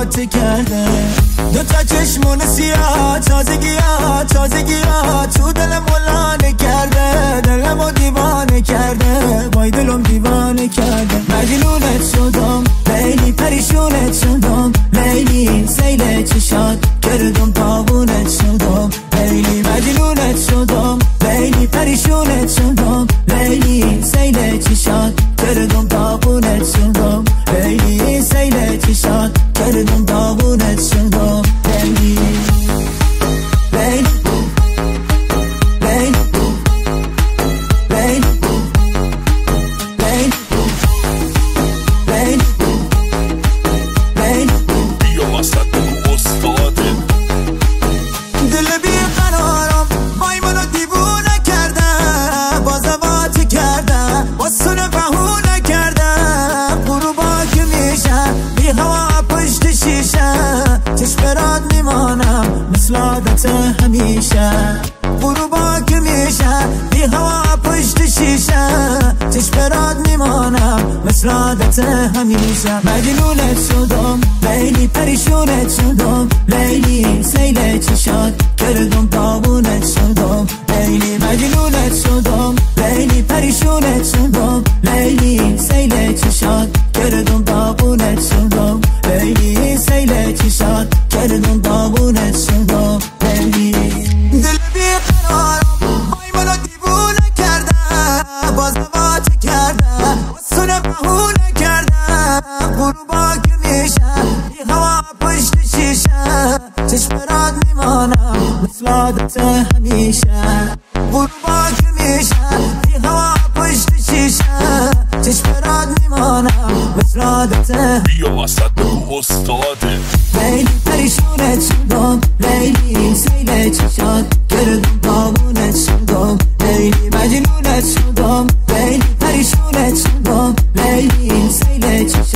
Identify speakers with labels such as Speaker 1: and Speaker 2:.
Speaker 1: وات کرده. دوتا چشمون سیاه تازگیات تو دلم ولانه کرده، دلمو دیوانه کرده، وای دلم دیوانه کرده. مجنونت شدم لیلی، پریشونت شدم لیلی، سیل چشات کردم پاغونت شدم لیلی. مجنونت شدم لیلی، پریشونت شدم لیلی، سیل چشات کردم پاغونت شدم لیلی، سیل چشات کردم پاغونت شدم لیلی. چشمرات میمانم مثل عادت همیشه، غروبا که میشه بی هوا پشت شیشه. چشمرات میمانم مثل عادت همیشه. مجنونت شدم لیلی، پریشونت شدم لیلی، سیل چشات کردم پاغونت شدم لیلی. مجنونت شدم لیلی، پریشونت شدم لیلی، سیل چشات کردم پاغونت شدم لیلی، سیل چشات کردم پاغونت شدم لیلی. دل بیقرارم وای منو دیوونه کرده، باز وات کرده واسونه بهونه کرده. غروبا که میشه بی هوا پشت شیشه. چشمرات میمانم مثل عادت همیشه، غروبا که میشه بی هوا پشت شیشه. چشمرات میمانم مثل عادت.
Speaker 2: بیا وسط بگو استاده.
Speaker 1: لیلی پریشونت شدم لیلی، سیل چشات کردم پاغونت شدم لیلی. مجنونت شدم لیلی، پریشونت شدم لیلی، سیل چشات